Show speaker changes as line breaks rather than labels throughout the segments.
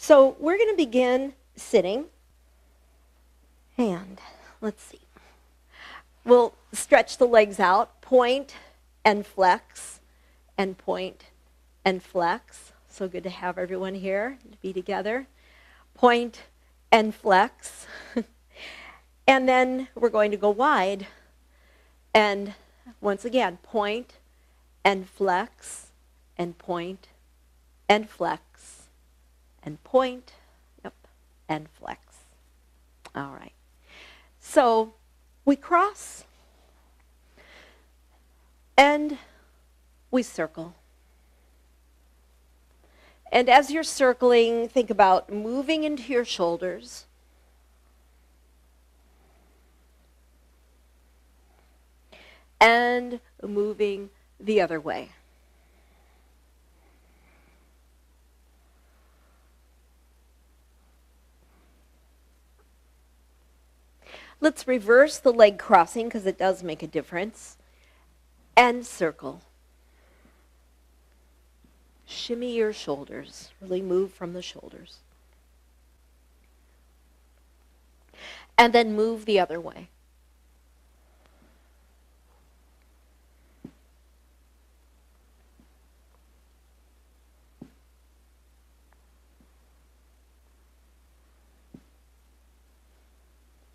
So we're going to begin sitting. And let's see. We'll stretch the legs out, point and flex, and point and flex. So good to have everyone here to be together. Point and flex. And then we're going to go wide. And once again, point and flex, and point and flex, and point, yep, and flex. All right. So we cross and we circle. And as you're circling, think about moving into your shoulders. And moving the other way. Let's reverse the leg crossing because it does make a difference. And circle. Shimmy your shoulders. Really move from the shoulders. And then move the other way.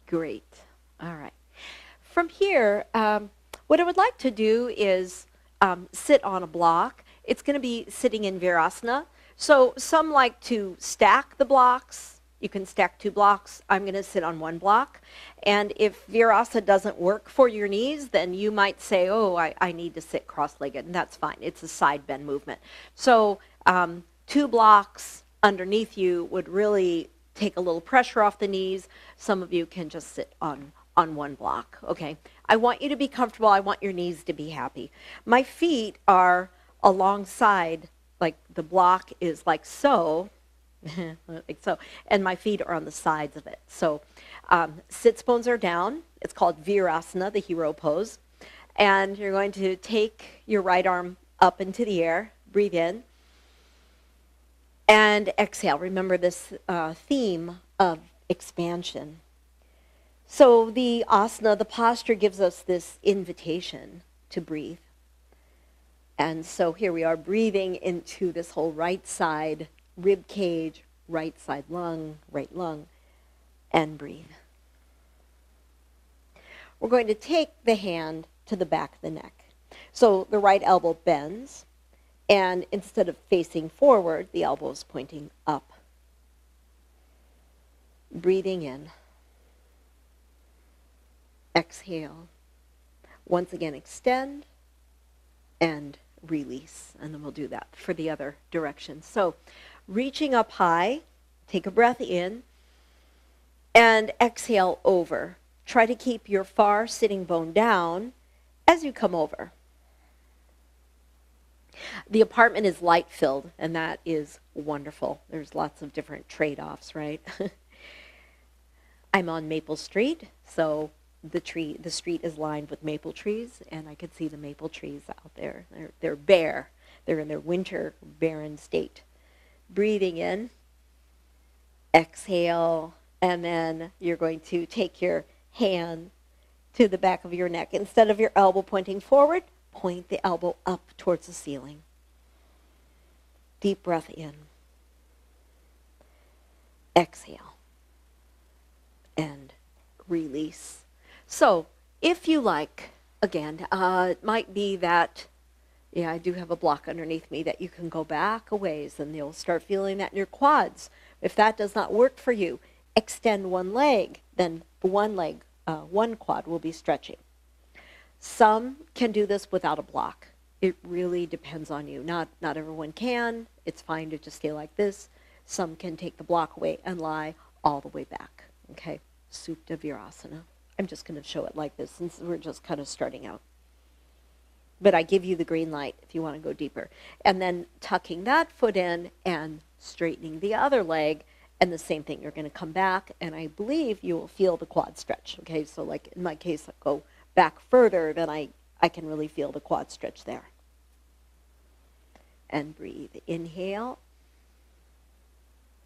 Great. All right. From here, what I would like to do is sit on a block. It's going to be sitting in Virasana. So some like to stack the blocks. You can stack 2 blocks. I'm going to sit on 1 block. And if Virasana doesn't work for your knees, then you might say, oh, I need to sit cross-legged. And that's fine. It's a side bend movement. So 2 blocks underneath you would really take a little pressure off the knees. Some of you can just sit on 1 block, okay? I want you to be comfortable. I want your knees to be happy. My feet are alongside, like the block is like so, like so, and my feet are on the sides of it. So sits bones are down. It's called Virasana, the hero pose. And you're going to take your right arm up into the air, breathe in, and exhale. Remember this theme of expansion. So the asana, the posture, gives us this invitation to breathe. And so here we are breathing into this whole right side rib cage, right side lung, right lung, and breathe. We're going to take the hand to the back of the neck. So the right elbow bends. And instead of facing forward, the elbow is pointing up. Breathing in. Exhale. Once again, extend and release. And then we'll do that for the other direction. So reaching up high, take a breath in, and exhale over. Try to keep your far sitting bone down as you come over. The apartment is light filled, and that is wonderful. There's lots of different trade-offs, right? I'm on Maple Street, so the street is lined with maple trees, and I could see the maple trees out there. They're bare. They're in their winter barren state. Breathing in, exhale, and then you're going to take your hand to the back of your neck. Instead of your elbow pointing forward, point the elbow up towards the ceiling. Deep breath in. Exhale. And release. So, if you like, again, it might be that, yeah, I do have a block underneath me that you can go back a ways and you'll start feeling that in your quads. If that does not work for you, extend 1 leg, then one quad will be stretching. Some can do this without a block. It really depends on you. Not everyone can. It's fine to just stay like this. Some can take the block away and lie all the way back. Okay, Supta Virasana. I'm just going to show it like this since we're just kind of starting out. But I give you the green light if you want to go deeper. And then tucking that foot in and straightening the other leg. And the same thing, you're going to come back, and I believe you will feel the quad stretch. Okay, so like in my case, I go back further, then I can really feel the quad stretch there. And breathe. Inhale.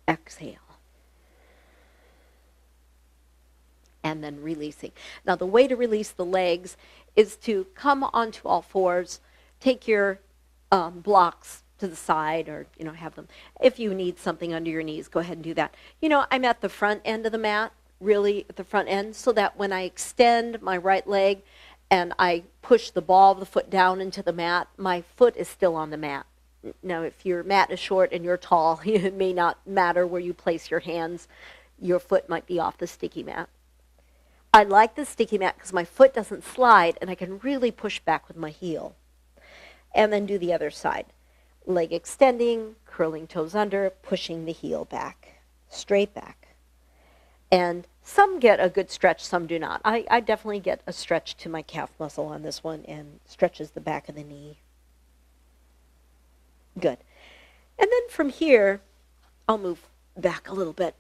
exhale. And then releasing. Now the way to release the legs is to come onto all fours, take your blocks to the side, or have them. If you need something under your knees, go ahead and do that. I'm at the front end of the mat, really at the front end, so that when I extend my right leg and I push the ball of the foot down into the mat, my foot is still on the mat. Now, if your mat is short and you're tall, it may not matter where you place your hands. Your foot might be off the sticky mat. I like the sticky mat because my foot doesn't slide and I can really push back with my heel. And then do the other side. Leg extending, curling toes under, pushing the heel back, straight back. And some get a good stretch, some do not. I definitely get a stretch to my calf muscle on this one and stretches the back of the knee. Good. And then from here, I'll move back a little bit.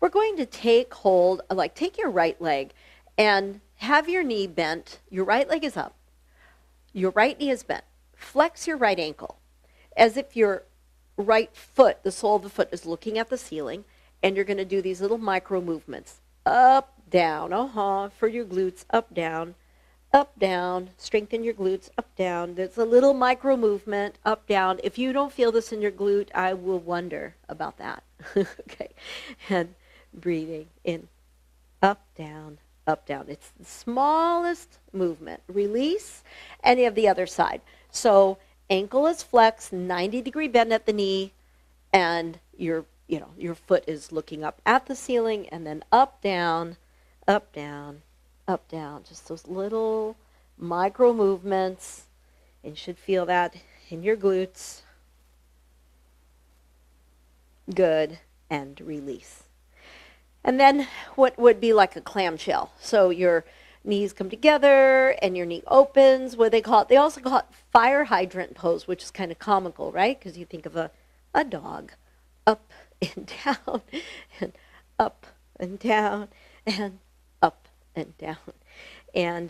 We're going to take hold, take your right leg and have your knee bent. Your right leg is up. Your right knee is bent. Flex your right ankle as if your right foot, the sole of the foot, is looking at the ceiling, and you're going to do these little micro movements. Up, down, for your glutes, up, down, strengthen your glutes, up, down. There's a little micro movement, up, down. If you don't feel this in your glute, I will wonder about that. Okay, and breathing in, up, down, up, down. It's the smallest movement. Release, and you have the other side. So ankle is flexed, 90-degree bend at the knee, and your foot is looking up at the ceiling, and then up, down, up, down, up, down. Just those little micro movements. And you should feel that in your glutes. Good. And release. And then what would be like a clamshell. So your knees come together and your knee opens. What they call it, they also call it fire hydrant pose, which is kind of comical, right? Because you think of a dog, up and down, and up and down, and up and down. And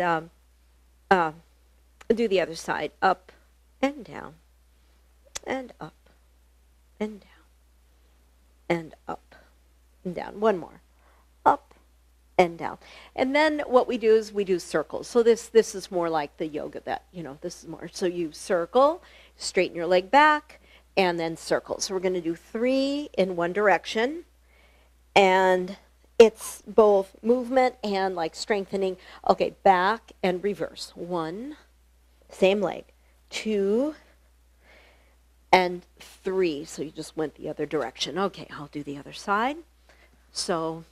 do the other side, up and down, and up and down, and up and down. One more, up and down. And then what we do is we do circles. So this is more like the yoga that, this is more. So you circle, straighten your leg back, and then circle. So we're going to do 3 in one direction. And it's both movement and like strengthening. Okay, back and reverse. 1, same leg. 2, and 3. So you just went the other direction. Okay, I'll do the other side. So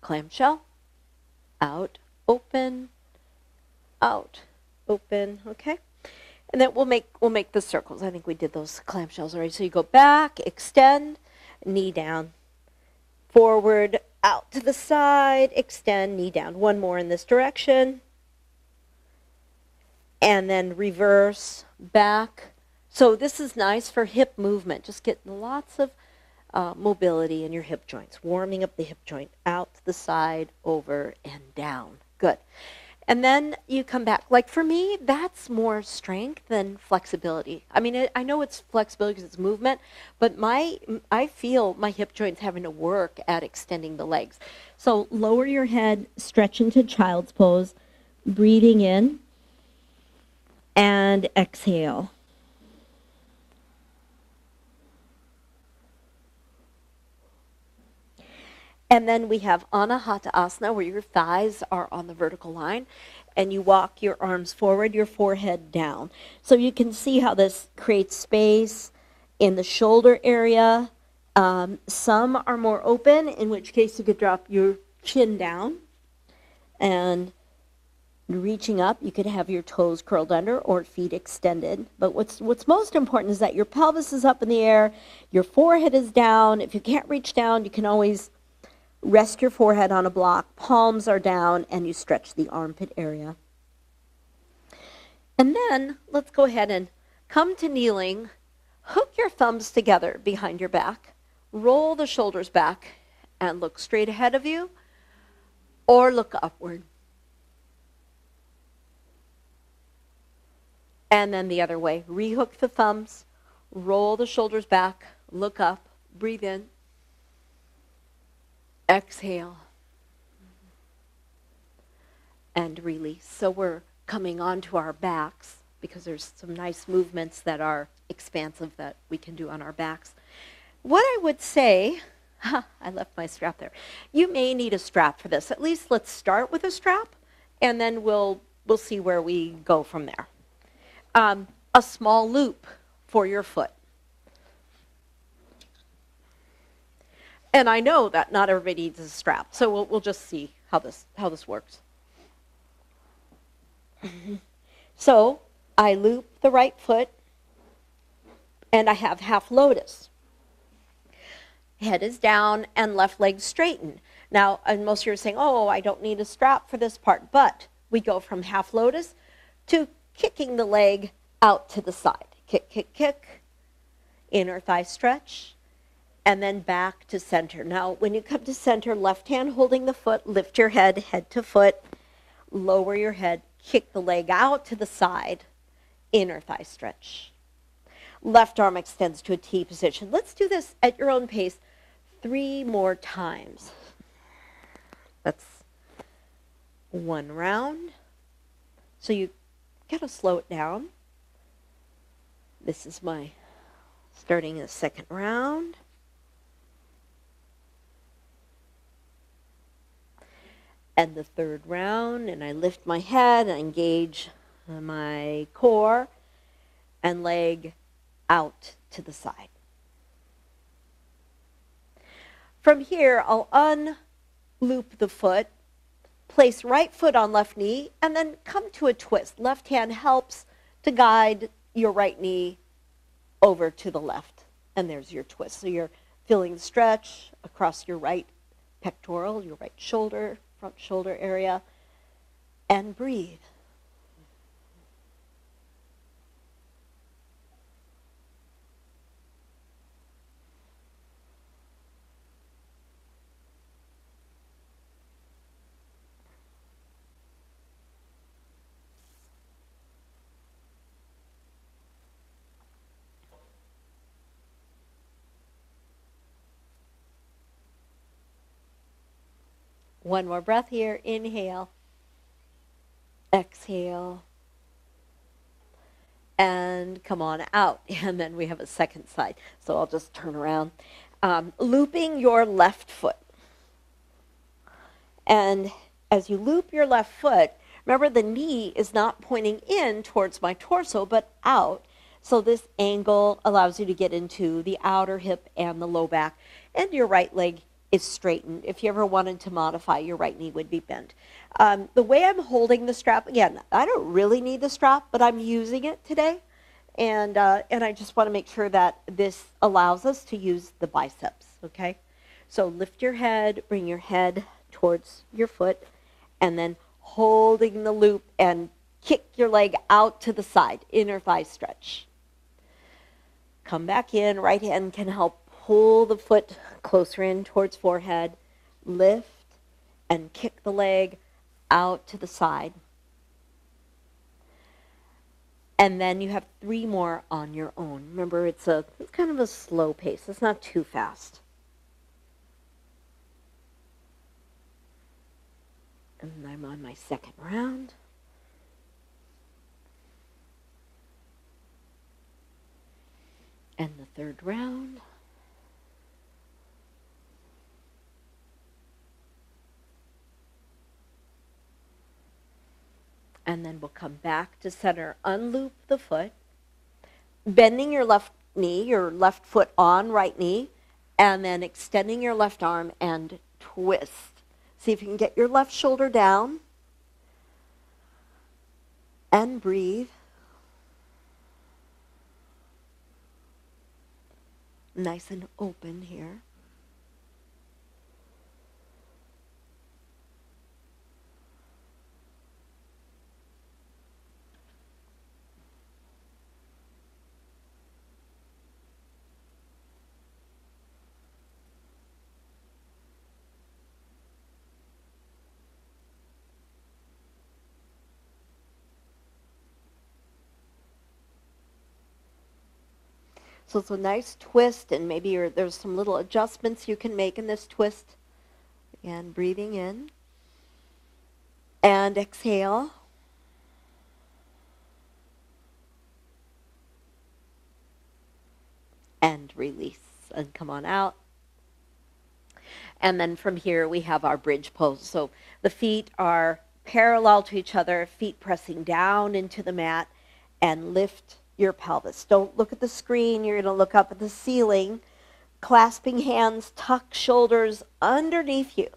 clamshell, out, open, okay? And then we'll make the circles. I think we did those clamshells already. So you go back, extend, knee down, forward, out to the side, extend, knee down. One more in this direction. And then reverse, back. So this is nice for hip movement. Just get lots of mobility in your hip joints, warming up the hip joint, out to the side, over, and down. Good. And then you come back. Like for me, that's more strength than flexibility. I mean, I know it's flexibility because it's movement, but I feel my hip joints having to work at extending the legs. So lower your head, stretch into child's pose, breathing in, and exhale. And then we have Hatha asana, where your thighs are on the vertical line, and you walk your arms forward, your forehead down. So you can see how this creates space in the shoulder area. Some are more open, in which case you could drop your chin down. And reaching up, you could have your toes curled under or feet extended. But what's most important is that your pelvis is up in the air, your forehead is down. If you can't reach down, you can always rest your forehead on a block, palms are down, and you stretch the armpit area. And then let's go ahead and come to kneeling. Hook your thumbs together behind your back. Roll the shoulders back and look straight ahead of you or look upward. And then the other way. Rehook the thumbs, roll the shoulders back, look up, breathe in. Exhale. And release. So we're coming onto our backs because there's some nice movements that are expansive that we can do on our backs. What I would say, I left my strap there. You may need a strap for this. At least let's start with a strap, and then we'll see where we go from there. A small loop for your foot. And I know that not everybody needs a strap, so we'll just see how this works. So I loop the right foot, and I have half lotus. Head is down and left leg straighten. Now, and most of you are saying, oh, I don't need a strap for this part, but we go from half lotus to kicking the leg out to the side. Kick, kick, kick, inner thigh stretch, and then back to center. Now, when you come to center, left hand holding the foot, lift your head, head to foot, lower your head, kick the leg out to the side, inner thigh stretch. Left arm extends to a T position. Let's do this at your own pace 3 more times. That's 1 round. So you got to slow it down. This is my starting the second round. And the third round, and I lift my head, I engage my core, and leg out to the side. From here, I'll unloop the foot, place right foot on left knee, and then come to a twist. Left hand helps to guide your right knee over to the left, and there's your twist. So you're feeling the stretch across your right pectoral, your right shoulder, front shoulder area, and breathe. One more breath here. Inhale. Exhale. And come on out. And then we have a second side. So I'll just turn around. Looping your left foot. And as you loop your left foot, remember the knee is not pointing in towards my torso, but out. So this angle allows you to get into the outer hip and the low back. And your right leg is straightened. If you ever wanted to modify, your right knee would be bent. The way I'm holding the strap, again, I don't really need the strap, but I'm using it today. And I just want to make sure that this allows us to use the biceps, okay? So lift your head, bring your head towards your foot, and then holding the loop and kick your leg out to the side, inner thigh stretch. Come back in, right hand can help pull the foot closer in towards forehead, lift, and kick the leg out to the side. And then you have 3 more on your own. Remember, it's kind of a slow pace. It's not too fast. And I'm on my second round. And the third round. And then we'll come back to center, unloop the foot, bending your left knee, your left foot on right knee, and then extending your left arm and twist. See if you can get your left shoulder down and breathe. Nice and open here. So it's a nice twist, and maybe there's some little adjustments you can make in this twist And breathing in. And exhale. And release. And come on out. And then from here we have our bridge pose. So the feet are parallel to each other, feet pressing down into the mat, and lift your pelvis. Don't look at the screen. You're going to look up at the ceiling. Clasping hands, tuck shoulders underneath you.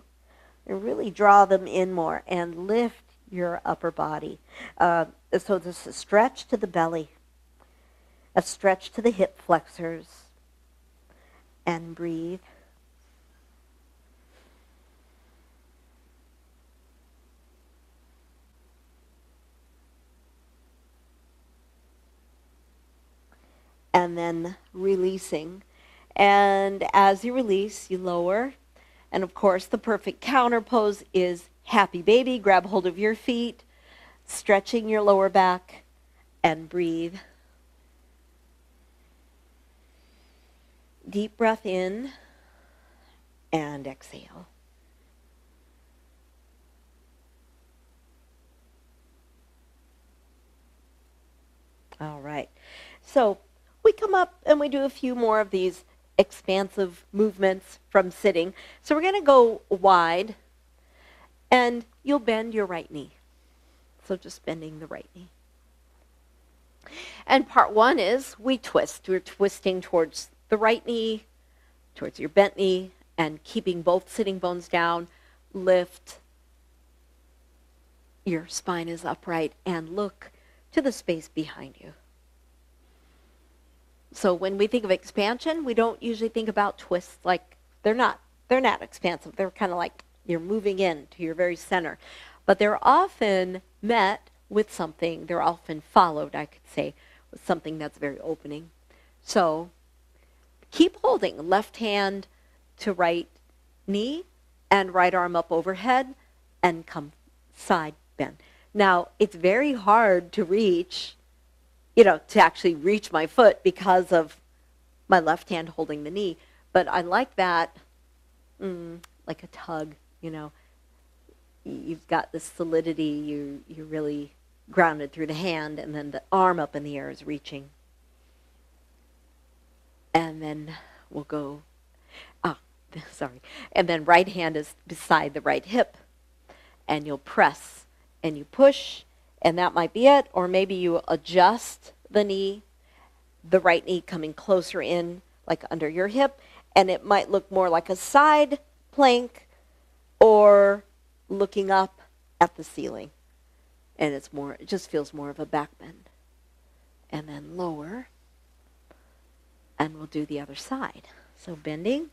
And really draw them in more and lift your upper body. So this is a stretch to the belly, a stretch to the hip flexors, and breathe. And then releasing. And as you release, you lower. And of course, the perfect counter pose is happy baby. Grab hold of your feet, stretching your lower back, and breathe. Deep breath in and exhale. All right. So we come up and we do a few more of these expansive movements from sitting. So we're going to go wide, and you'll bend your right knee. So just bending the right knee. And part one is we twist. We're twisting towards the right knee, towards your bent knee, and keeping both sitting bones down. Lift. Your spine is upright, and look to the space behind you. So when we think of expansion, we don't usually think about twists. Like they're not expansive. They're kind of like you're moving in to your very center. But they're often met with something, they're often followed, I could say, with something that's very opening. So keep holding left hand to right knee and right arm up overhead and come side bend. Now, it's very hard to reach, to actually reach my foot because of my left hand holding the knee. But I like that, like a tug, You've got this solidity, you're really grounded through the hand, and then the arm up in the air is reaching. And then we'll go, and then right hand is beside the right hip, and you'll press, and you push, and that might be it, or maybe you adjust the knee, the right knee coming closer in, like under your hip, and it might look more like a side plank, or looking up at the ceiling. And it just feels more of a back bend. And then lower. And we'll do the other side. So bending,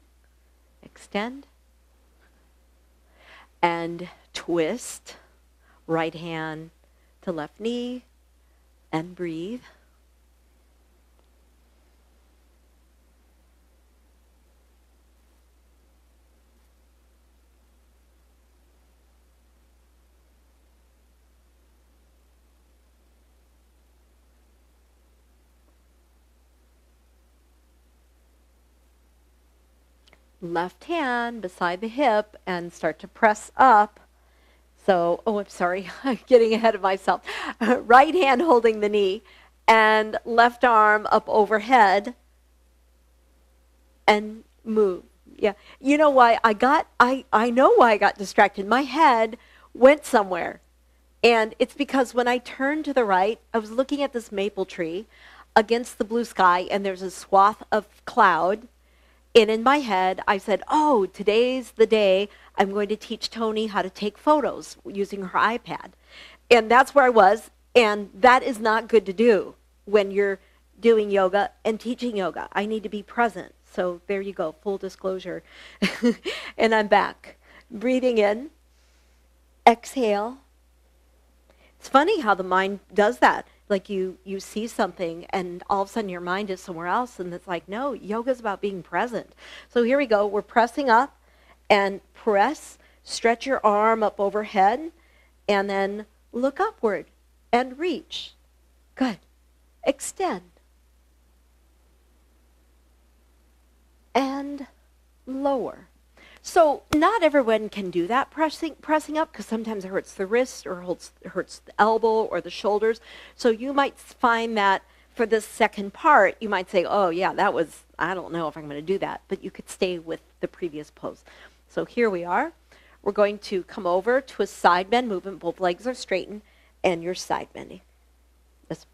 extend, and twist. Right hand to left knee, and breathe. Left hand beside the hip and start to press up. So, I'm sorry, I'm getting ahead of myself. Right hand holding the knee and left arm up overhead and move. Yeah. You know why I know why I got distracted. My head went somewhere. And it's because when I turned to the right, I was looking at this maple tree against the blue sky, and there's a swath of cloud. And in my head, I said, today's the day I'm going to teach Tony how to take photos using her iPad. And that's where I was. And that is not good to do when you're doing yoga and teaching yoga. I need to be present. So there you go, full disclosure. And I'm back. Breathing in, exhale. It's funny how the mind does that. Like you see something and all of a sudden your mind is somewhere else, and it's like, no, yoga's about being present. So here we go. We're pressing up and press, stretch your arm up overhead, and then look upward and reach. Good. Extend. And lower. So not everyone can do that pressing up, because sometimes it hurts the wrist or hurts the elbow or the shoulders. So you might find that for this second part, you might say, oh yeah, that was, I don't know if I'm going to do that, but you could stay with the previous pose. So here we are. We're going to come over to a side bend movement. Both legs are straightened and you're side bending.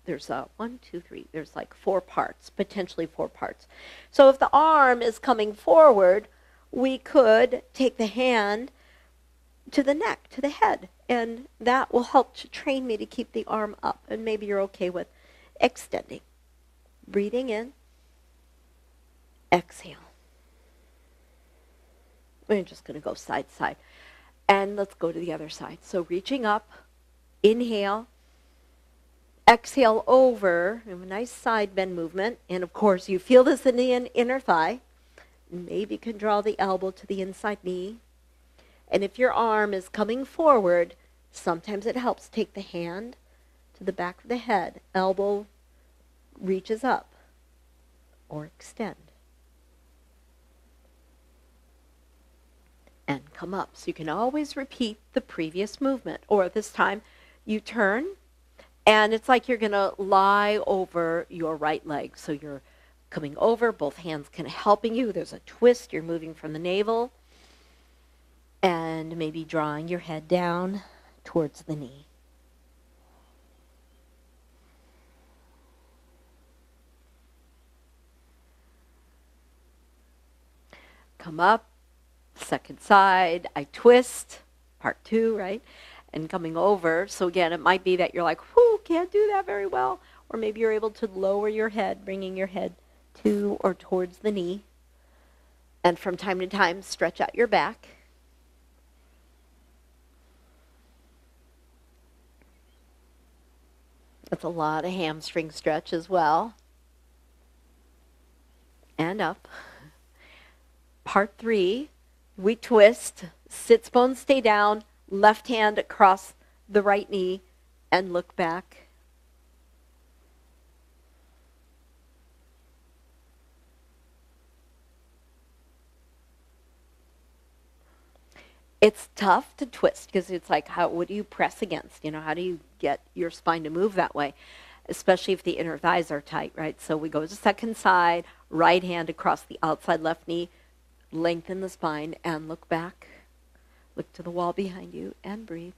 There's 1, 2, 3. There's like 4 parts, potentially 4 parts. So if the arm is coming forward, we could take the hand to the neck, to the head, and that will help to train me to keep the arm up. And maybe you're okay with extending. Breathing in, exhale. We're just going to go side to side. And let's go to the other side. So reaching up, inhale, exhale over, a nice side bend movement. And of course, you feel this in the inner thigh. Maybe you can draw the elbow to the inside knee. And if your arm is coming forward, sometimes it helps take the hand to the back of the head. Elbow reaches up or extend. And come up. So you can always repeat the previous movement. Or this time, you turn, and it's like you're going to lie over your right leg. So you're coming over, both hands kind of helping you. There's a twist. You're moving from the navel. And maybe drawing your head down towards the knee. Come up. Second side, I twist, part 2, right? And coming over. So again, it might be that you're like, whoo, can't do that very well. Or maybe you're able to lower your head, bringing your head to or towards the knee. And from time to time, stretch out your back. That's a lot of hamstring stretch as well. And up. Part 3. We twist, sits bones stay down, left hand across the right knee, and look back. It's tough to twist because it's like, what do you press against? You know, how do you get your spine to move that way? Especially if the inner thighs are tight, right? So we go to the second side, right hand across the outside left knee, lengthen the spine and look back. Look to the wall behind you and breathe.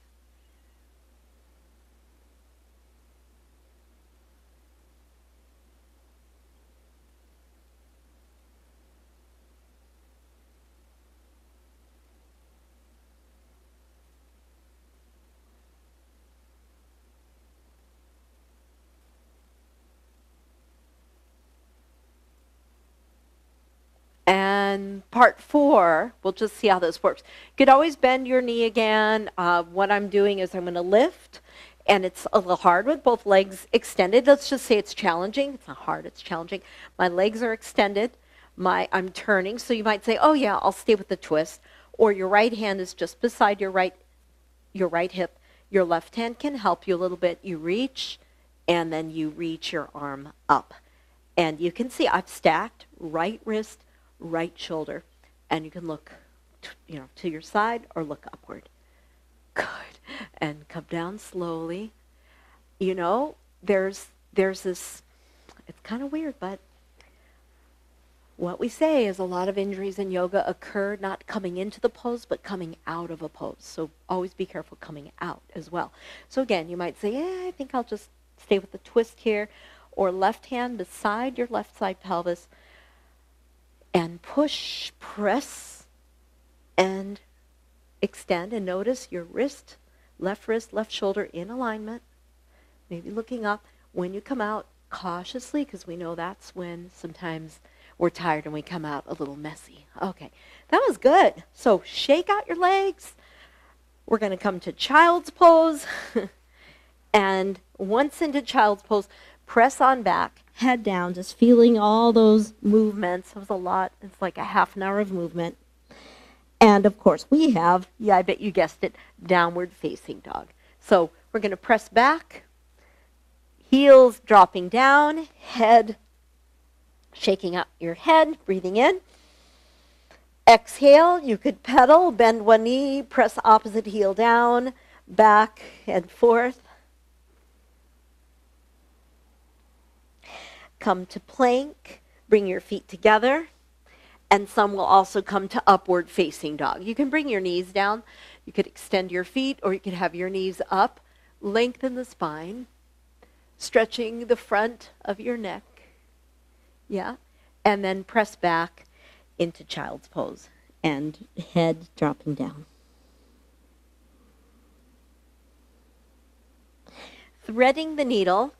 And part 4, we'll just see how this works. You could always bend your knee again. What I'm doing is I'm going to lift, and it's a little hard with both legs extended. Let's just say it's challenging. It's not hard, it's challenging. My legs are extended. I'm turning, so you might say, oh yeah, I'll stay with the twist. Or your right hand is just beside your right hip. Your left hand can help you a little bit. You reach, and then you reach your arm up. And you can see I've stacked right wrist, right shoulder, and you can look to your side or look upward. Good. And come down slowly. You know, there's this, it's kind of weird, but what we say is a lot of injuries in yoga occur not coming into the pose, but coming out of a pose. So always be careful coming out as well. So again, you might say, yeah, I think I'll just stay with the twist here, or left hand beside your left side pelvis, and push, press, and extend. And notice your wrist, left shoulder in alignment. Maybe looking up. When you come out, cautiously, because we know that's when sometimes we're tired and we come out a little messy. Okay, that was good. So shake out your legs. We're going to come to child's pose. And once into child's pose, press on back, head down, just feeling all those movements. It was a lot. It's like a half an hour of movement. And of course we have, yeah, I bet you guessed it, downward facing dog. So we're going to press back, heels dropping down, head shaking out your head, breathing in, Exhale, you could pedal, bend one knee, press opposite heel down, back and forth. Come to plank, bring your feet together, and some will also come to upward facing dog. You can bring your knees down, you could extend your feet, or you could have your knees up, lengthen the spine, stretching the front of your neck, yeah, and then press back into child's pose and head dropping down. Threading the needle.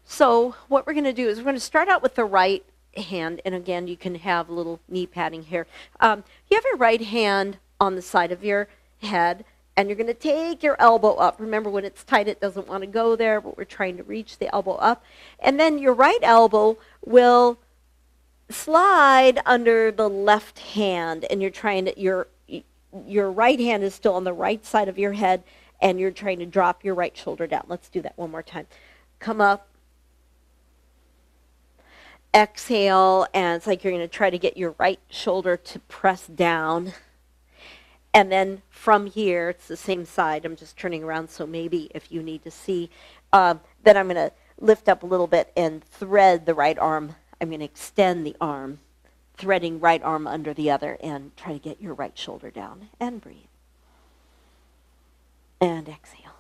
So what we're going to do is we're going to start out with the right hand, and again, you can have a little knee padding here. You have your right hand on the side of your head, and you're going to take your elbow up. Remember, when it's tight, it doesn't want to go there, but we're trying to reach the elbow up. And then your right elbow will slide under the left hand, and you're trying to, your right hand is still on the right side of your head, and you're trying to drop your right shoulder down. Let's do that one more time. Come up. Exhale, and it's like you're going to try to get your right shoulder to press down. And then from here, it's the same side. I'm just turning around, so maybe if you need to see, then I'm going to lift up a little bit and thread the right arm. I'm going to extend the arm, threading right arm under the other, and try to get your right shoulder down. And breathe. And exhale.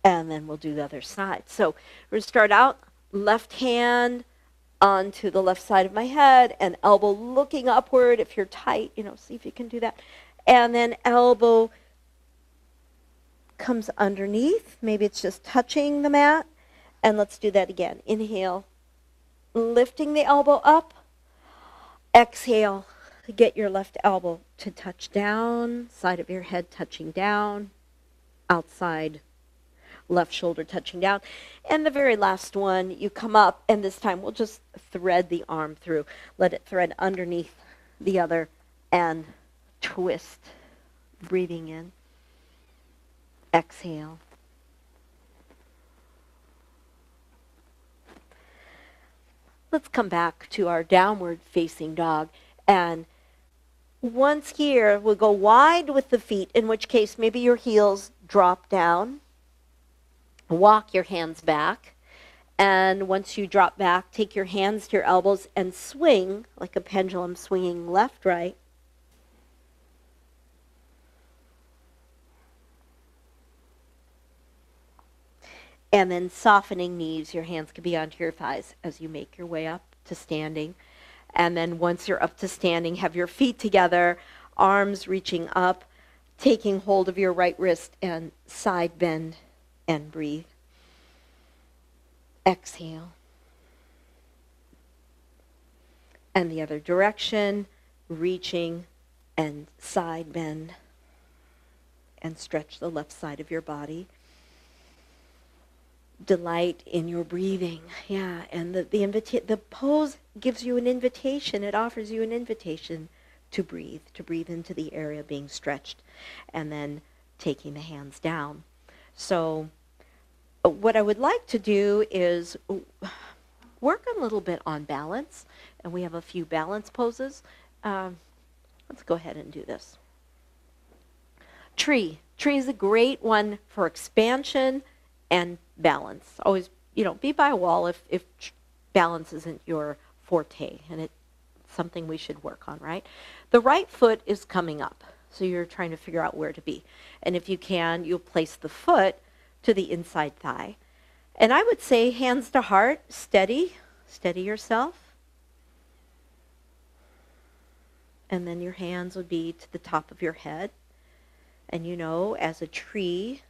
And then we'll do the other side. So we're going to start out, left hand onto the left side of my head, and elbow looking upward. If you're tight, see if you can do that. And then elbow comes underneath. Maybe it's just touching the mat. And let's do that again. Inhale, lifting the elbow up. Exhale, get your left elbow to touch down, side of your head touching down, outside left shoulder touching down. And the very last one, you come up, and this time we'll just thread the arm through. Let it thread underneath the other and twist. Breathing in. Exhale. Let's come back to our downward facing dog. And once here, we'll go wide with the feet, in which case maybe your heels drop down. Walk your hands back, and once you drop back, take your hands to your elbows and swing like a pendulum, swinging left, right. And then softening knees. Your hands can be onto your thighs as you make your way up to standing. And then once you're up to standing, have your feet together, arms reaching up, taking hold of your right wrist and side bend. And breathe. Exhale. And the other direction, reaching and side bend. And stretch the left side of your body. Delight in your breathing. Yeah, and the pose gives you an invitation. It offers you an invitation to breathe into the area being stretched, and then taking the hands down. So what I would like to do is work a little bit on balance, and we have a few balance poses. Let's go ahead and do this. Tree. Tree is a great one for expansion and balance. Always, be by a wall if balance isn't your forte, and it's something we should work on, right? The right foot is coming up, so you're trying to figure out where to be. And if you can, you'll place the foot to the inside thigh. And I would say hands to heart, steady yourself. And then your hands would be to the top of your head. And as a tree,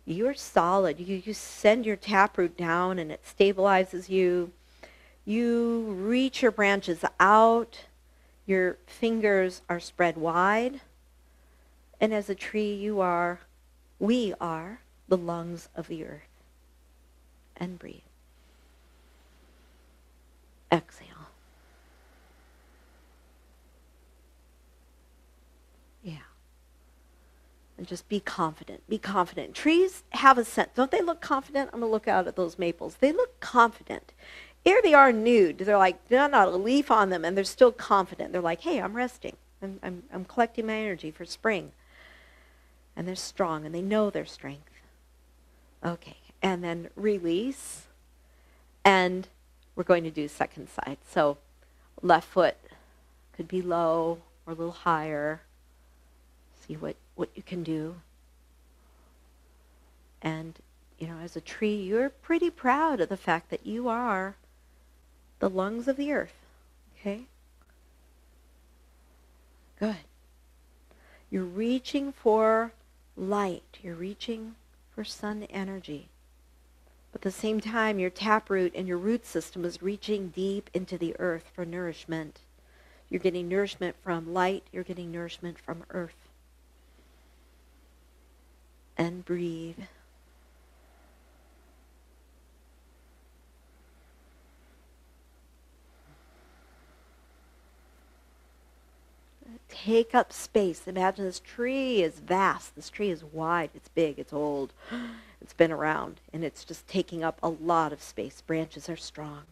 you're solid. You send your taproot down and it stabilizes you. You reach your branches out. Your fingers are spread wide. And as a tree, we are the lungs of the earth. And breathe. Exhale. Yeah. And just be confident. Be confident. Trees have a scent. Don't they look confident? I'm going to look out at those maples. They look confident. Here they are nude. They're like, not a leaf on them, and they're still confident. They're like, hey, I'm resting. I'm collecting my energy for spring. And they're strong, and they know their strength. Okay, and then release. And we're going to do second side. So left foot could be low or a little higher. See what you can do. And, as a tree, you're pretty proud of the fact that you are the lungs of the earth. Okay? Good. You're reaching for light. You're reaching for sun energy. But at the same time, your taproot and your root system is reaching deep into the earth for nourishment. You're getting nourishment from light. You're getting nourishment from earth. And breathe. Take up space. Imagine this tree is vast. This tree is wide. It's big. It's old. It's been around. And it's just taking up a lot of space. Branches are strong.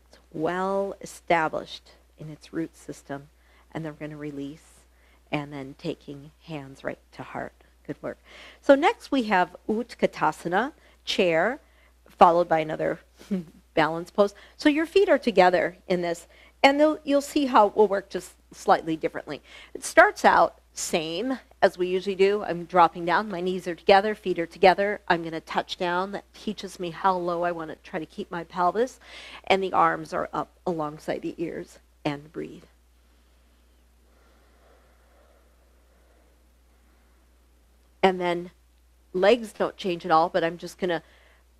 It's well established in its root system. And then we're going to release. And then taking hands right to heart. Good work. So next we have Utkatasana, chair, followed by another balance pose. So your feet are together in this, and you'll see how it will work just slightly differently. It starts out same as we usually do. I'm dropping down. My knees are together, feet are together. I'm going to touch down. That teaches me how low I want to try to keep my pelvis. And the arms are up alongside the ears, and breathe. And then legs don't change at all, but I'm just going to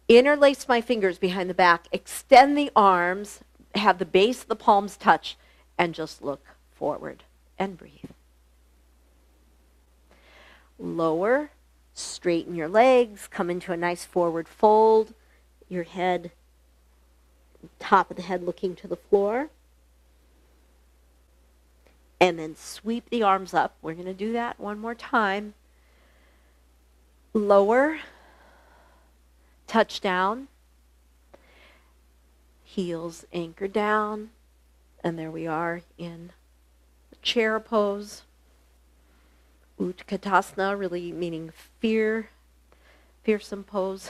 interlace my fingers behind the back, extend the arms, have the base of the palms touch, and just look forward and breathe. Lower, straighten your legs, come into a nice forward fold, your head, top of the head looking to the floor. And then sweep the arms up. We're going to do that one more time. Lower, touch down, heels anchor down, and there we are in the chair pose. Utkatasana, really meaning fearsome pose.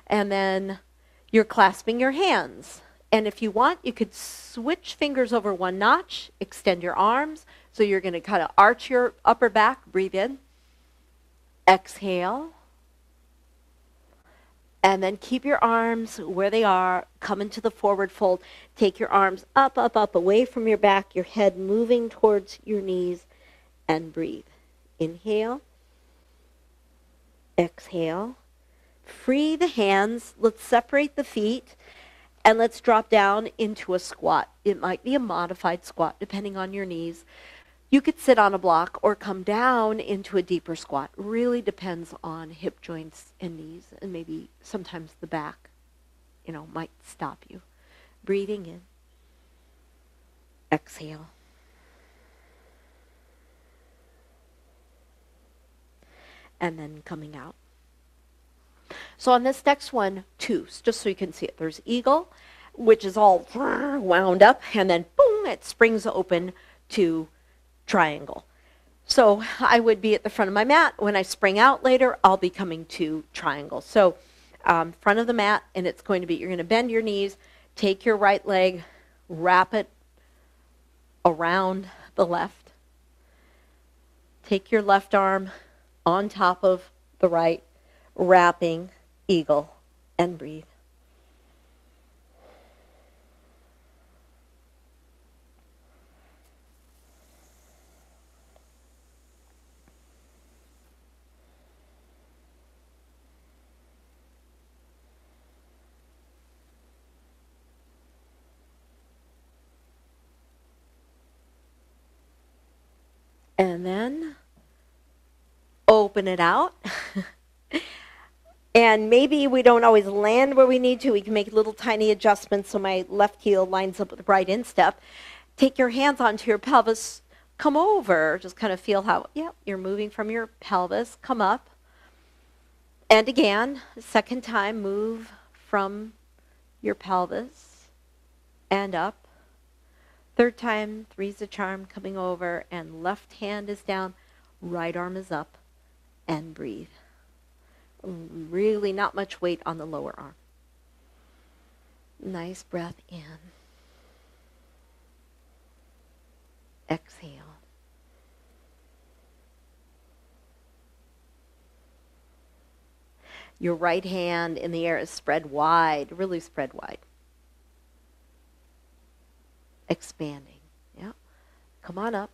And then you're clasping your hands. And if you want, you could switch fingers over one notch, extend your arms. So you're going to kind of arch your upper back, breathe in. Exhale. And then keep your arms where they are. Come into the forward fold. Take your arms up, up, up, away from your back, your head moving towards your knees, and breathe. Inhale. Exhale. Free the hands. Let's separate the feet, and let's drop down into a squat. It might be a modified squat, depending on your knees. You could sit on a block or come down into a deeper squat. Really depends on hip joints and knees, and maybe sometimes the back, might stop you. Breathing in. Exhale. And then coming out. So on this next one, two, just so you can see it. There's eagle, which is all wound up, and then boom, it springs open to triangle. So I would be at the front of my mat. When I spring out later, I'll be coming to triangle. So front of the mat, and it's going to be, you're going to bend your knees, take your right leg, wrap it around the left. Take your left arm on top of the right, wrapping eagle, and breathe. And then open it out. And maybe we don't always land where we need to. We can make little tiny adjustments so my left heel lines up with the right instep. Take your hands onto your pelvis. Come over. Just kind of feel how, you're moving from your pelvis. Come up. And again, second time, move from your pelvis and up. Third time, three's the charm, coming over, and left hand is down, right arm is up, and breathe. Really not much weight on the lower arm. Nice breath in. Exhale. Your right hand in the air is spread wide, really spread wide. Expanding. Yeah. Come on up.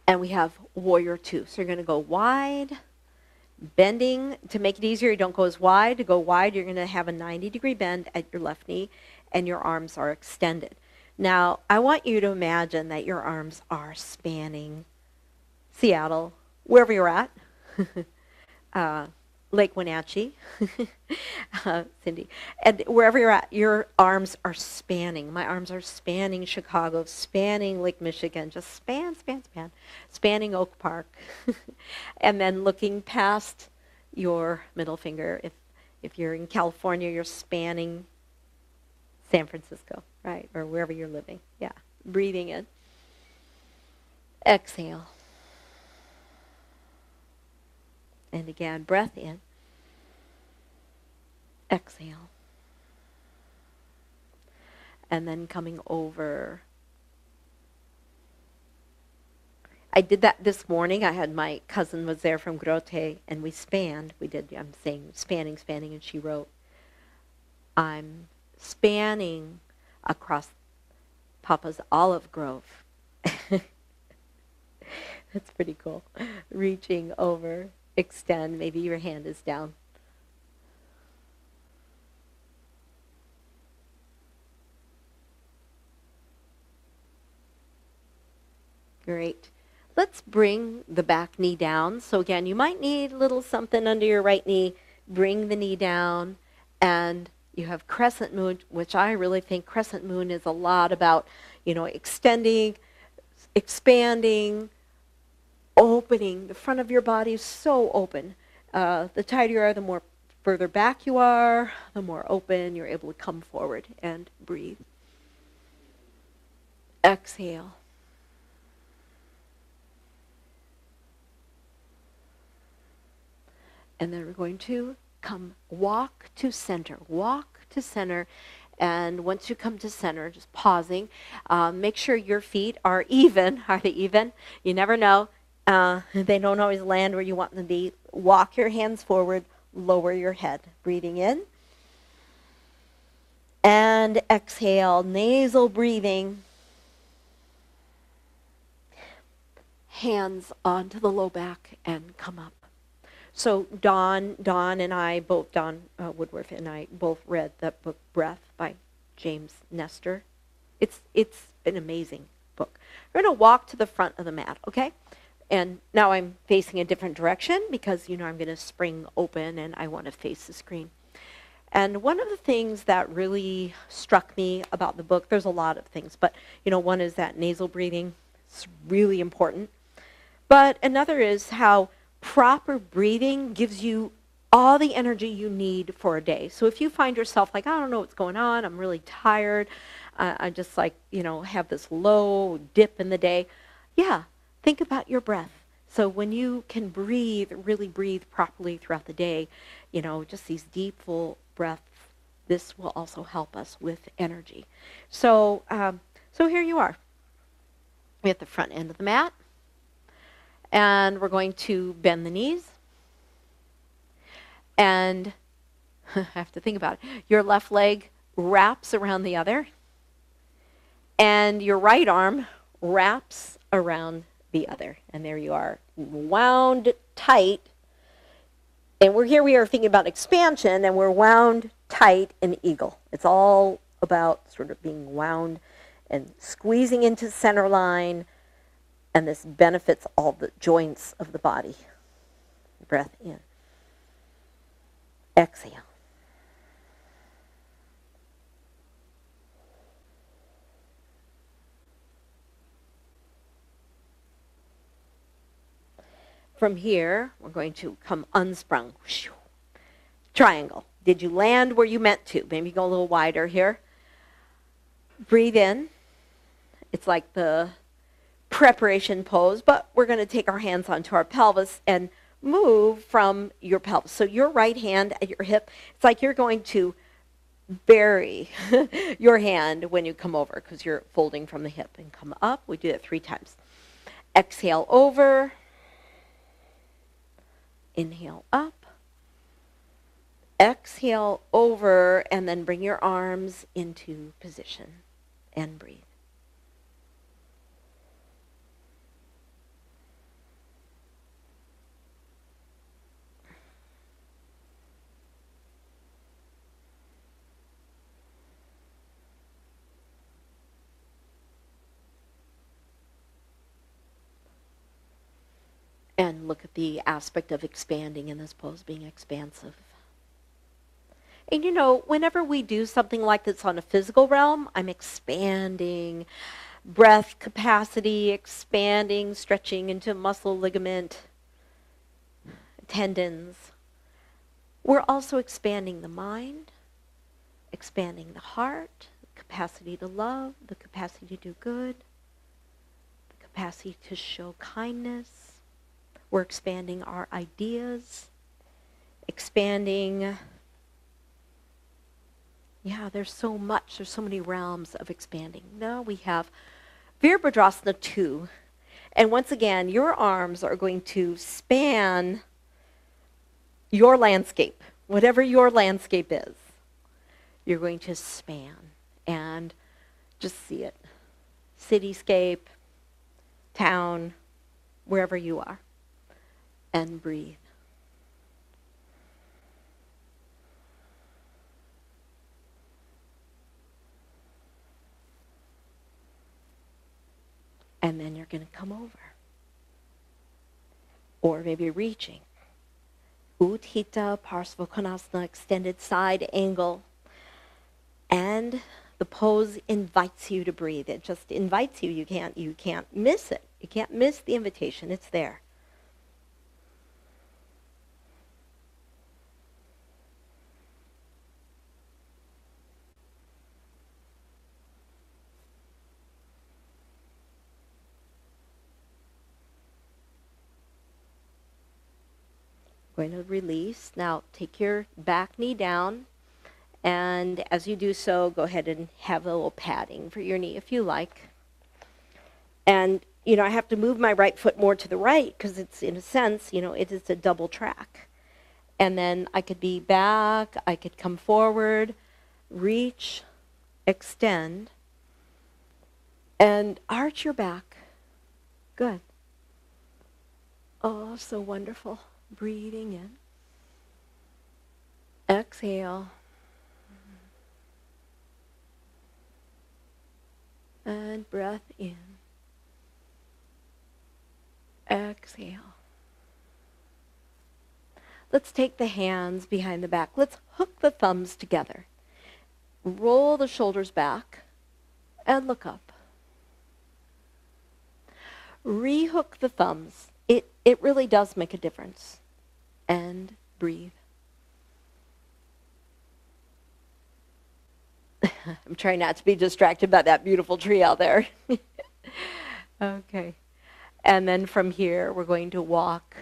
And we have warrior two. So you're going to go wide, bending. To make it easier, you don't go as wide. To go wide, you're going to have a 90-degree bend at your left knee, and your arms are extended. Now, I want you to imagine that your arms are spanning Seattle, wherever you're at. Lake Wenatchee, Cindy, and wherever you're at, your arms are spanning. My arms are spanning Chicago, spanning Lake Michigan, just spanning Oak Park, and then looking past your middle finger. If you're in California, you're spanning San Francisco, right, or wherever you're living. Yeah, breathing in. Exhale. And again, breath in. Exhale. And then coming over. I did that this morning. I had my cousin was there from Grote, and we spanned. I'm saying spanning, and she wrote, I'm spanning across Papa's olive grove. That's pretty cool. Reaching over. Extend, maybe your hand is down. Great. Let's bring the back knee down. So again, you might need a little something under your right knee. Bring the knee down, and you have crescent moon, which I really think crescent moon is a lot about, extending, expanding, opening. The front of your body is so open. The tighter you are, the more further back you are, the more open you're able to come forward and breathe. Exhale. And then we're going to walk to center. Walk to center. And once you come to center, just pausing, make sure your feet are even. Are they even? You never know. They don't always land where you want them to be. Walk your hands forward, lower your head. Breathing in. And exhale, nasal breathing. Hands onto the low back and come up. So Dawn and I, both Dawn Woodworth and I, both read that book, Breath, by James Nestor. It's an amazing book. We're going to walk to the front of the mat, okay? And now I'm facing a different direction because, I'm going to spring open and I want to face the screen. And one of the things that really struck me about the book, there's a lot of things, but, one is that nasal breathing. It's really important. But another is how proper breathing gives you all the energy you need for a day. So if you find yourself like, I don't know what's going on, I'm really tired, I just have this low dip in the day. Yeah, think about your breath. So when you can really breathe properly throughout the day, just these deep, full breaths, this will also help us with energy. So, so here you are. We're at the front end of the mat. And we're going to bend the knees. And I have to think about it. Your left leg wraps around the other. And your right arm wraps around the other. And there you are, wound tight. And we are thinking about expansion, and we're wound tight in eagle. It's all about sort of being wound and squeezing into center line. And this benefits all the joints of the body. Breath in. Exhale. From here, we're going to come unsprung. Triangle. Did you land where you meant to? Maybe go a little wider here. Breathe in. It's like the preparation pose, but we're going to take our hands onto our pelvis and move from your pelvis. So your right hand at your hip, it's like you're going to bury your hand when you come over because you're folding from the hip and come up. We do that 3 times. Exhale over. Inhale up. Exhale over, and then bring your arms into position and breathe. And look at the aspect of expanding in this pose, being expansive. And you know, whenever we do something like this on a physical realm, I'm expanding breath capacity, expanding, stretching into muscle, ligament, tendons. We're also expanding the mind, expanding the heart, the capacity to love, the capacity to do good, the capacity to show kindness. We're expanding our ideas, expanding. Yeah, there's so much. There's so many realms of expanding. Now we have Virabhadrasana 2. And once again, your arms are going to span your landscape, whatever your landscape is. You're going to span and just see it. Cityscape, town, wherever you are. And breathe. And then you're going to come over. Or maybe reaching. Utthita Parsvakonasana, extended side angle. And the pose invites you to breathe. It just invites you. You can't miss it. You can't miss the invitation. It's there. Going to release. Now take your back knee down, and as you do so, go ahead and have a little padding for your knee if you like. And you know, I have to move my right foot more to the right because it's, in a sense, you know, it is a double track. And then I could be back, I could come forward, reach, extend, and arch your back. Good. Oh, so wonderful. Breathing in. Exhale. And breath in. Exhale. Let's take the hands behind the back. Let's hook the thumbs together. Roll the shoulders back and look up. Rehook the thumbs. It really does make a difference. And breathe. I'm trying not to be distracted by that beautiful tree out there. Okay. And then from here, we're going to walk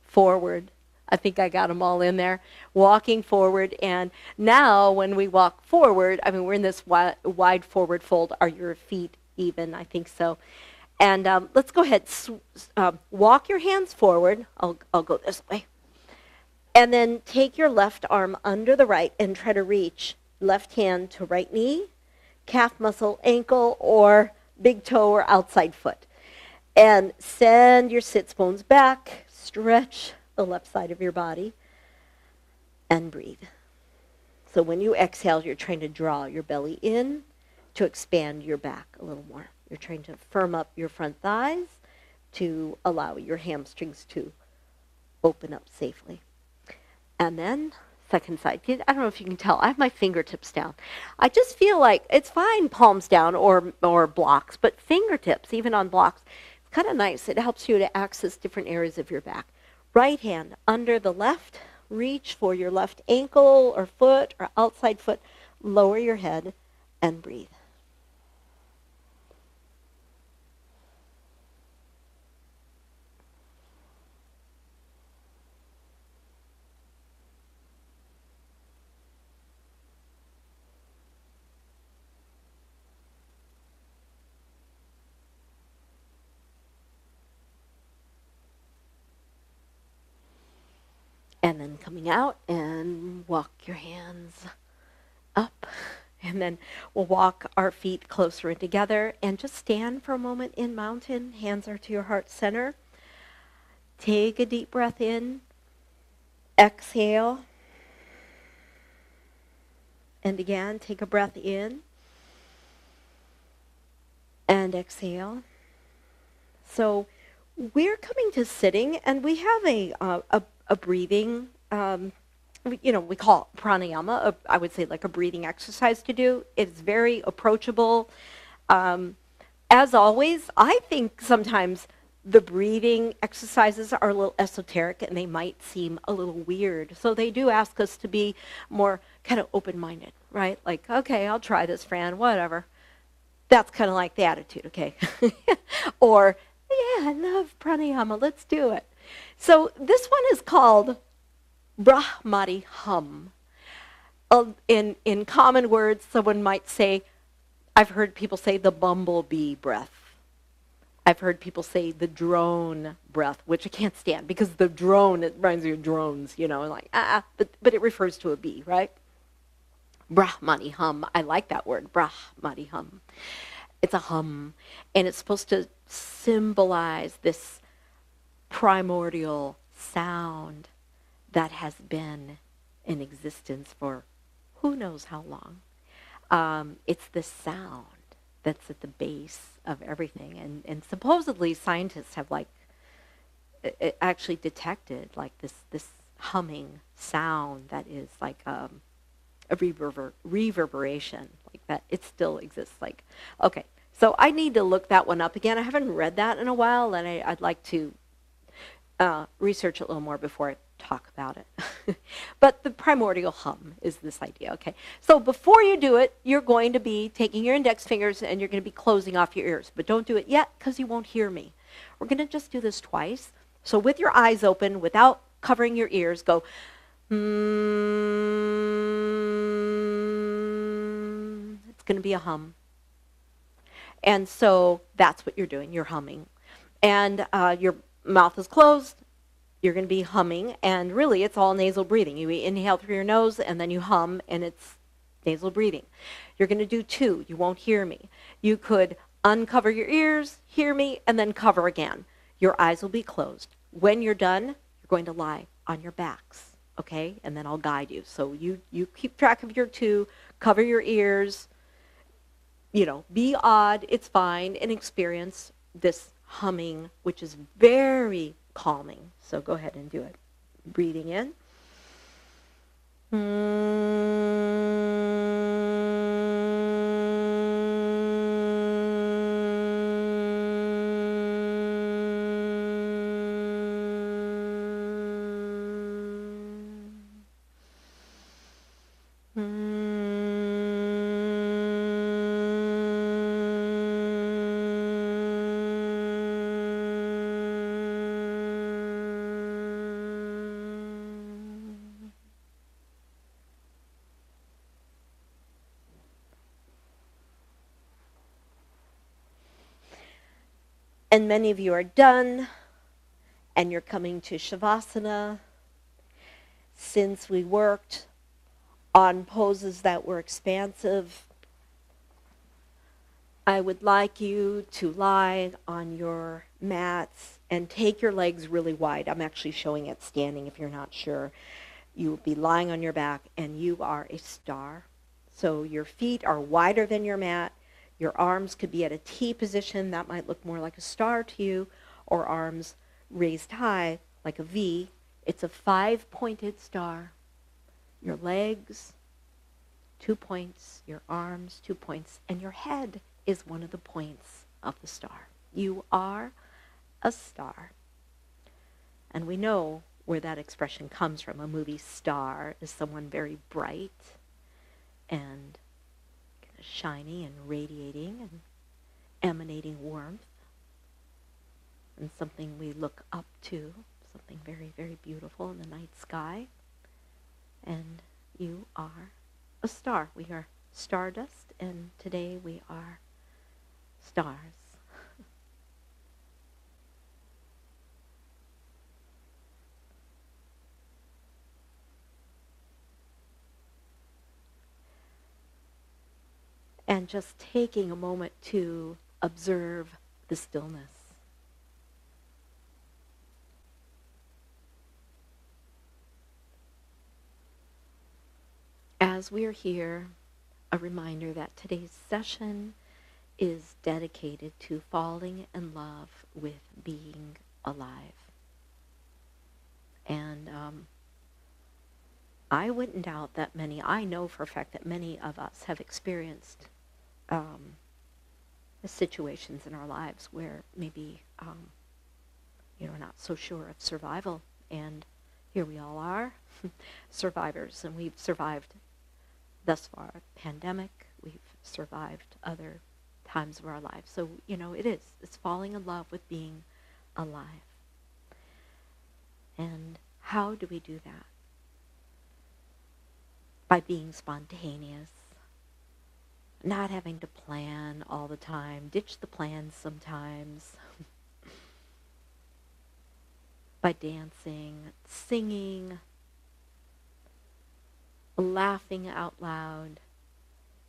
forward. I think I got them all in there. Walking forward. And now when we walk forward, I mean, we're in this wide forward fold. Are your feet even? I think so. And let's go ahead. Walk your hands forward. I'll go this way. And then take your left arm under the right and try to reach left hand to right knee, calf muscle, ankle, or big toe or outside foot. And send your sits bones back. Stretch the left side of your body. And breathe. So when you exhale, you're trying to draw your belly in to expand your back a little more. You're trying to firm up your front thighs to allow your hamstrings to open up safely. And then second side. I don't know if you can tell. I have my fingertips down. I just feel like it's fine, palms down or blocks, but fingertips, even on blocks, it's kind of nice. It helps you to access different areas of your back. Right hand under the left. Reach for your left ankle or foot or outside foot. Lower your head and breathe. And then coming out and walk your hands up. And then we'll walk our feet closer in together and just stand for a moment in mountain. Hands are to your heart center. Take a deep breath in. Exhale. And again, take a breath in. And exhale. So we're coming to sitting, and we have a breathing, we call it pranayama, I would say like a breathing exercise to do. It's very approachable. As always, I think sometimes the breathing exercises are a little esoteric and they might seem a little weird. So they do ask us to be more kind of open-minded, right? Like, okay, I'll try this, Fran, whatever. That's kind of like the attitude, okay? Or, yeah, I love pranayama, let's do it. So this one is called Brahmari hum. In common words, someone might say, I've heard people say the bumblebee breath. I've heard people say the drone breath, which I can't stand because the drone, it reminds me of drones, like, but it refers to a bee, right? Brahmari hum. I like that word, Brahmari hum. It's a hum, and it's supposed to symbolize this primordial sound that has been in existence for who knows how long. It's this sound that's at the base of everything, and supposedly scientists have actually detected like this humming sound that is like a reverberation, like that. It still exists. Like, okay, so I need to look that one up again. I haven't read that in a while, and I'd like to research it a little more before I talk about it. But the primordial hum is this idea, okay? So before you do it, you're going to be taking your index fingers and you're going to be closing off your ears. But don't do it yet because you won't hear me. We're going to just do this twice. So with your eyes open, without covering your ears, go, it's going to be a hum. And so that's what you're doing. You're humming. And your mouth is closed. You're going to be humming, and really it's all nasal breathing. You inhale through your nose, and then you hum, and it's nasal breathing. You're going to do two. You won't hear me. You could uncover your ears, hear me, and then cover again. Your eyes will be closed. When you're done, you're going to lie on your backs, okay? And then I'll guide you. So you keep track of your two, cover your ears, be odd, it's fine, and experience this humming, which is very calming. So go ahead and do it. Breathing in. And many of you are done, and you're coming to Shavasana. Since we worked on poses that were expansive, I would like you to lie on your mats and take your legs really wide. I'm actually showing it standing if you're not sure. You will be lying on your back, and you are a star. So your feet are wider than your mat. Your arms could be at a T position. That might look more like a star to you, or arms raised high like a V. It's a 5-pointed star. Your legs, 2 points, your arms, 2 points, and your head is one of the points of the star. You are a star. And we know where that expression comes from. A movie star is someone very bright and shiny and radiating and emanating warmth, and something we look up to, something very, very beautiful in the night sky. And you are a star. We are stardust, and today we are stars. And just taking a moment to observe the stillness. As we are here, a reminder that today's session is dedicated to falling in love with being alive. And I wouldn't doubt that I know for a fact that many of us have experienced situations in our lives where maybe, not so sure of survival. And here we all are, survivors, and we've survived thus far a pandemic. We've survived other times of our lives. So, it's falling in love with being alive. And how do we do that? By being spontaneous, not having to plan all the time, ditch the plans sometimes, by dancing, singing, laughing out loud,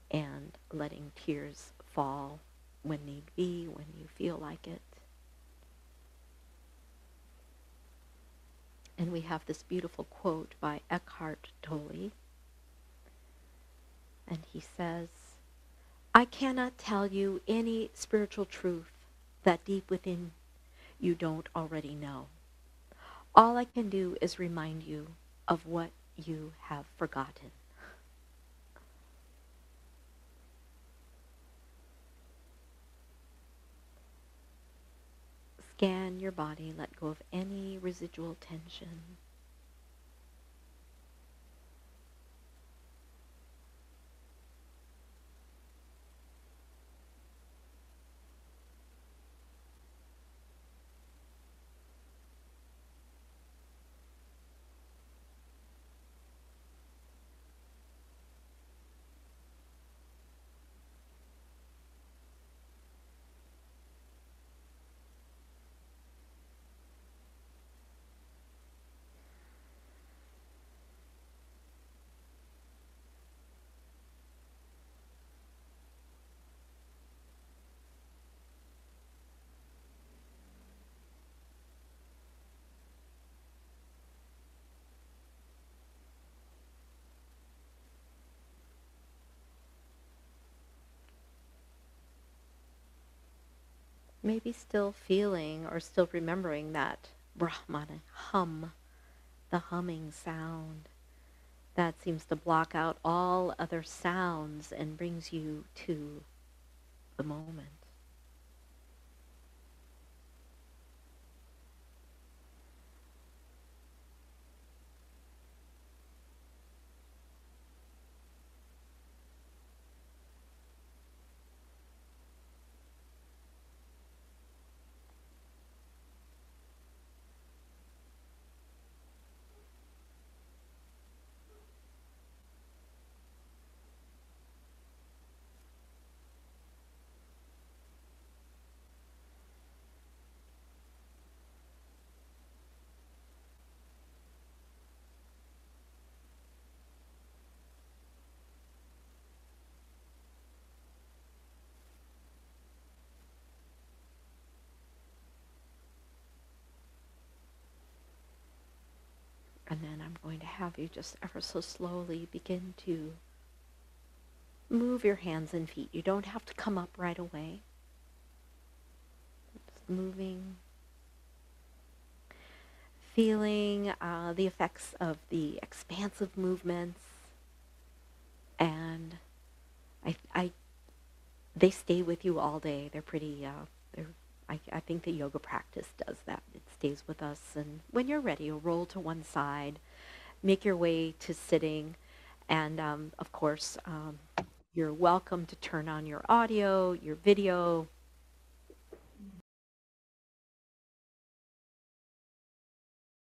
and letting tears fall when need be, when you feel like it. And we have this beautiful quote by Eckhart Tolle. And he says, "I cannot tell you any spiritual truth that deep within you don't already know. All I can do is remind you of what you have forgotten." Scan your body, let go of any residual tension. Maybe still feeling or still remembering that Brahmana hum, the humming sound that seems to block out all other sounds and brings you to the moment. And then I'm going to have you just ever so slowly begin to move your hands and feet. You don't have to come up right away. Just moving. feeling the effects of the expansive movements, and I they stay with you all day. They're pretty. I think the yoga practice does that. It stays with us, and when you're ready, you'll roll to one side, make your way to sitting, and of course, you're welcome to turn on your audio, your video,